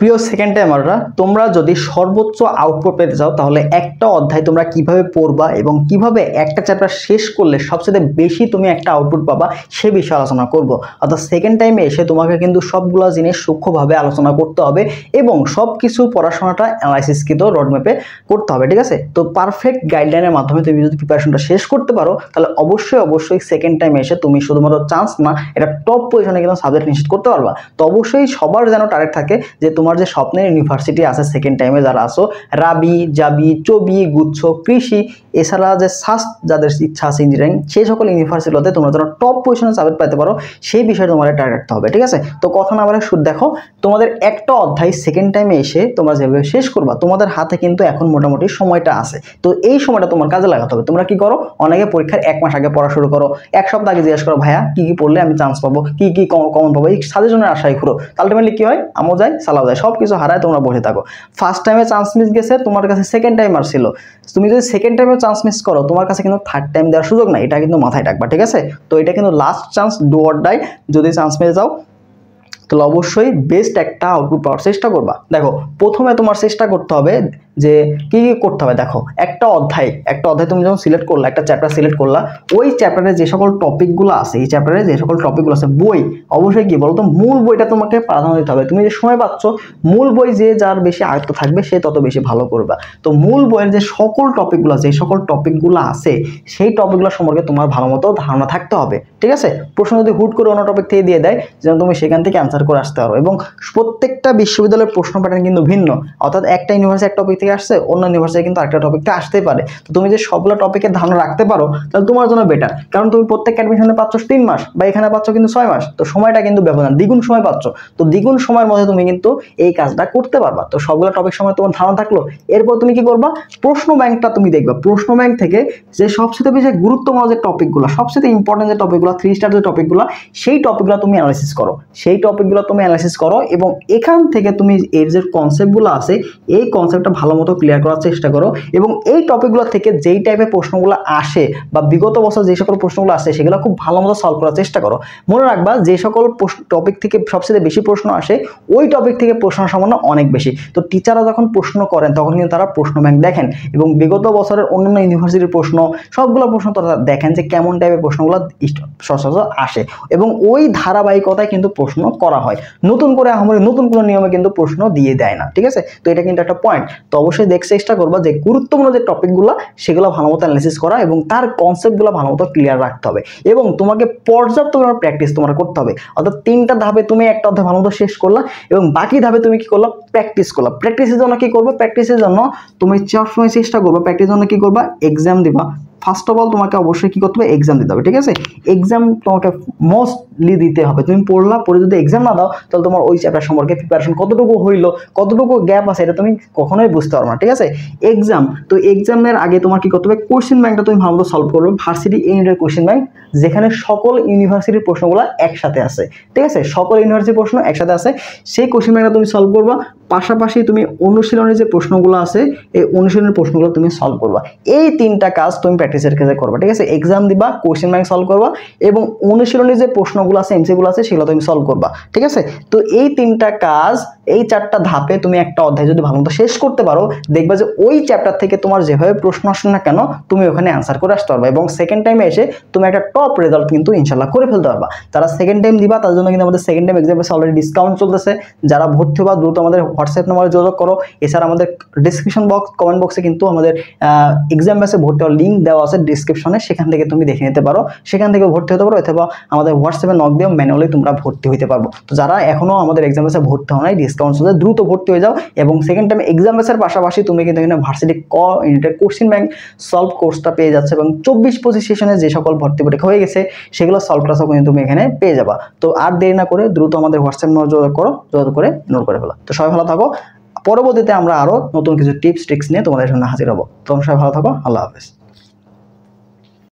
প্রিয় সেকেন্ড টাইমাররা, তোমরা যদি সর্বোচ্চ আউটপুট পেতে চাও তাহলে একটা অধ্যায় তোমরা কিভাবে পড়বা এবং কিভাবে একটা চ্যাপ্টার শেষ করলে সবচেয়ে বেশি তুমি একটা আউটপুট পাবা সে বিষয়ে আলোচনা করব। অর্থাৎ সেকেন্ড টাইমে এসে তোমাকে কিন্তু সবগুলো জিনিস সূক্ষ্মভাবে আলোচনা করতে হবে এবং সব কিছু পড়াশোনাটা অ্যানালাইসিসকৃত রোডম্যাপে করতে হবে, ঠিক আছে? তো পারফেক্ট গাইডলাইনের মাধ্যমে তুমি যদি প্রিপারেশনটা শেষ করতে পারো তাহলে অবশ্যই সেকেন্ড টাইমে এসে তুমি শুধুমাত্র চান্স না, এটা টপ পজিশনে কিন্তু সাবজেক্ট নিশ্চিত করতে পারবা। তো অবশ্যই সবার যেন টার্গেট থাকে যে তোমার যে স্বপ্নের ইউনিভার্সিটি আছে সেকেন্ড টাইমে যারা আসো, রাবি, জাবি, চবি, গুচ্ছ, কৃষি, এছাড়া যে সাস্ট যাদের ইচ্ছা আছে ইঞ্জিনিয়ারিং, সেই সকল ইউনিভার্সিটিতে তোমরা যেন টপ পজিশনে সাবজেক্ট পাইতে পারো সেই বিষয়ে তোমাদের টার্গেট রাখতে হবে, ঠিক আছে? তো কথা না বলে দেখো, তোমাদের একটা অধ্যায় সেকেন্ড টাইমে এসে তোমরা যেভাবে শেষ করবা, তোমাদের হাতে কিন্তু এখন মোটামুটি সময়টা আছে। তো এই সময়টা তোমার কাজে লাগাতে হবে। তোমরা কি করো, অনেকে পরীক্ষার 1 মাস আগে পড়া শুরু করো, 1 সপ্তাহ আগে জিজ্ঞেস করো ভাইয়া কি কি পড়লে আমি চান্স পাবো, কি কি কমন পাবো, এই সাজেশনের আশাই করো। আলটিমেটলি কি হয়, আমও যায় সালাও যায়, সব কিছু হারায় তোমরা বসে থাকো। ফার্স্ট টাইমে চান্স মিস গেছে, তোমার কাছে সেকেন্ড টাইমার ছিল, তুমি যদি সেকেন্ড টাইমে চান্স মিস করো তোমার কাছে কিন্তু থার্ড টাইম দেওয়ার সুযোগ নাই, এটা কিন্তু মাথায় রাখবা, ঠিক আছে? তো এটা কিন্তু last chance, do or die. যদি চান্স পেয়ে যাও তাহলে অবশ্যই বেস্ট একটা আউটপুট পাওয়ার চেষ্টা করবা। দেখো, প্রথমে তোমার চেষ্টা করতে হবে যে কি কি করতে হবে। দেখো, একটা অধ্যায় তুমি যখন সিলেক্ট করলা, একটা চ্যাপ্টার সিলেক্ট করলা, ওই চ্যাপ্টারে যে সকল টপিকগুলো আছে, এই চ্যাপ্টারে যে সকল টপিকগুলো আছে, বই অবশ্যই কি বলতো, মূল বইটা তোমাকে প্রাধান্য দিতে হবে। তুমি যে সময় পাচ্ছ, মূল বই যে যার বেশি আয়ত্ত থাকবে সে তত বেশি ভালো করবা। তো মূল বইয়ের যে সকল টপিকগুলো আছে, এই সকল টপিকগুলো আছে, সেই টপিকগুলো সম্পর্কে তোমার ভালো মতো ধারণা থাকতে হবে, ঠিক আছে? প্রশ্ন যদি হুট করে অন্য টপিক থেকে দিয়ে দেয়, যেন তুমি সেখান থেকে অ্যান্সার করে আসতে পারো। এবং প্রত্যেকটা বিশ্ববিদ্যালয়ের প্রশ্ন প্যাটার্ন কিন্তু ভিন্ন, অর্থাৎ একটা ইউনিভার্সিটি একটা টপিক থেকে আসছে, অন্য ইউনিভার্সিটি কিন্তু আরেকটা টপিকটা আসতে পারে। তো তুমি যে সবগুলো টপিকের ধারণা রাখতে পারো তাহলে তোমার জন্য বেটার, কারণ তুমি প্রত্যেক অ্যাডমিশনে পাচ্ছ 3 মাস বা এখানে পাচ্ছ কিন্তু 6 মাস, তো সময়টা কিন্তু ব্যবধান, দ্বিগুণ সময় পাচ্ছ। তো দ্বিগুণ সময়ের মধ্যে তুমি কিন্তু এই কাজটা করতে পারবা। তো সবগুলো টপিক সময় তোমার ধারণা থাকলো, এরপর তুমি কি করবা, প্রশ্ন ব্যাংকটা তুমি দেখবা। প্রশ্ন ব্যাংক থেকে যে সবচেয়ে বেশি গুরুত্বপূর্ণ যে টপিকগুলো, সবচেয়ে ইম্পর্টেন্ট যে টপিকগুলো, 3 স্টার যে টপিকগুলো, সেই টপিকগুলো তুমি অ্যানালাইসিস করো এবং এখান থেকে তুমি এর যে কনসেপ্টগুলো আছে এই কনসেপ্টটা ভালো মতো ক্লিয়ার করার চেষ্টা করো। এবং এই টপিকগুলো থেকে যেই টাইপের প্রশ্নগুলো আসে বা বিগত বছর যে সকল প্রশ্নগুলো আসে সেগুলো খুব ভালো মতো সলভ করার চেষ্টা করো। মনে রাখবা, যে সকল টপিক থেকে সবচেয়ে বেশি প্রশ্ন আসে ওই টপিক থেকে প্রশ্নের সম্ভাবনা অনেক বেশি। তো টিচাররা যখন প্রশ্ন করেন তখন কিন্তু তারা প্রশ্ন ব্যাংক দেখেন এবং বিগত বছরের অন্যান্য ইউনিভার্সিটির প্রশ্ন, সবগুলো প্রশ্ন তারা দেখেন যে কেমন টাইপের প্রশ্নগুলো সচরাচর আসে এবং ওই ধারাবাহিকতায় কিন্তু প্রশ্ন করা হয়। নতুন করে আমাদের নতুন কোনো নিয়মে কিন্তু প্রশ্ন দিয়ে দেয় না, ঠিক আছে? তো এটা কিন্তু একটা পয়েন্ট। তো অবশ্যই দেখতে চেষ্টা করবা যে গুরুত্বপূর্ণ যে টপিকগুলো সেগুলো ভালো মতো অ্যানালাইসিস করা এবং তার কনসেপ্টগুলো ভালো মতো ক্লিয়ার রাখতে হবে এবং তোমাকে পর্যাপ্ত প্র্যাকটিস তোমার করতে হবে। অর্থাৎ 3টা ধাপে তুমি একটা অধ্যায় ভালো মতো শেষ করলা এবং বাকি ধাপে তুমি কি করলা, প্র্যাকটিস করলা। প্র্যাকটিসের জন্য কি করবে, প্র্যাকটিসের জন্য তুমি সবসময় চেষ্টা করবে, প্র্যাকটিসের জন্য কি করবা, এক্সাম দিবা। ফার্স্ট অফ অল তোমাকে অবশ্যই কি করতে হবে, এক্সাম দিতে হবে, ঠিক আছে? এক্সাম তোমাকে মোস্টলি দিতে হবে। তুমি পড়ে যদি এক্সাম না দাও তাহলে তোমার ওই চ্যাপ্টার সম্পর্কে প্রিপারেশন কতটুকু হইলো, কতটুকু গ্যাপ আছে, এটা তুমি কখনোই বুঝতে পারবে না, ঠিক আছে? এক্সাম, তো এক্সামের আগে তোমার কি করতে হবে, কোশ্চেন ব্যাংকটা তুমি ভালো মতো সলভ করবে। ভার্সিটি ইউনিটের কোশ্চেন ব্যাংক, যেখানে সকল ইউনিভার্সিটির প্রশ্নগুলো একসাথে আছে, ঠিক আছে? সকল ইউনিভার্সিটির প্রশ্ন একসাথে আছে, সেই কোশ্চেন ব্যাংকটা তুমি সলভ করবা। পাশাপাশি তুমি অনুশীলনের যে প্রশ্নগুলো আছে এই অনুশীলনের প্রশ্নগুলো তুমি সলভ করবা। এই 3টা কাজ তুমি প্র্যাকটিসের ক্ষেত্রে করবা, ঠিক আছে? এক্সাম দিবা, কোশ্চেন ব্যাংক সলভ করবা এবং অনুশীলনের যে প্রশ্নগুলো আছে, এমসিকিউগুলো আছে, সেগুলো তুমি সলভ করবা, ঠিক আছে? তো এই 3টা কাজ, এই 4টা ধাপে তুমি একটা অধ্যায় যদি ভালো মতো শেষ করতে পারো, দেখবা যে ওই চ্যাপ্টার থেকে তোমার যেভাবে প্রশ্ন আসে না কেন তুমি ওখানে অ্যান্সার করে আসতে পারবা এবং সেকেন্ড টাইমে এসে তুমি একটা টপ রেজাল্ট কিন্তু ইনশাল্লাহ করে ফেলতে পারবা। যারা সেকেন্ড টাইম দিবা তাদের জন্য কিন্তু আমাদের second time exam already discount চলতেছে। যারা ভর্তি হবা দ্রুত আমাদের হোয়াটসঅ্যাপ নম্বরে যোগাযোগ করো। এছাড়া আমাদের ডিসক্রিপশন বক্স, কমেন্ট বক্সে কিন্তু আমাদের এক্সাম ব্যাচে ভর্তি হওয়ার লিঙ্ক দেওয়া আছে ডিসক্রিপশনে, সেখান থেকে তুমি দেখে নিতে পারো, সেখান থেকে ভর্তি হতে পারো অথবা আমাদের হোয়াটসঅ্যাপে নক দিয়ে ম্যানুয়ালি তোমরা ভর্তি হতে পারবো। তো যারা এখনো আমাদের এক্সাম ব্যাচে ভর্তি হও নাই, ডিসকাউন্ট চলছে, দ্রুত ভর্তি হয়ে যাও এবং সেকেন্ড টাইম এক্সাম ব্যাচের পাশাপাশি তুমি কিন্তু এখানে ভার্সিটি ইউনিটের কোশ্চেন ব্যাংক সলভ কোর্সটা পেয়ে যাচ্ছে এবং 24-25 সেশনে যে সকল ভর্তি পরীক্ষা হয়ে গেছে সেগুলো সলভ ক্লাসও কিন্তু তুমি এখানে পেয়ে যাবা। তো আর দেরি না করে দ্রুত আমাদের হোয়াটসঅ্যাপ নম্বরে যোগাযোগ করে নোট করে ফেলো। তো সবাই ভালো থাকো, পরবর্তীতে আমরা আরো নতুন কিছু টিপস ট্রিক্স নিয়ে তোমাদের সামনে হাজির হবো। তোমরা সবাই ভালো থাকো, আল্লাহ হাফেজ।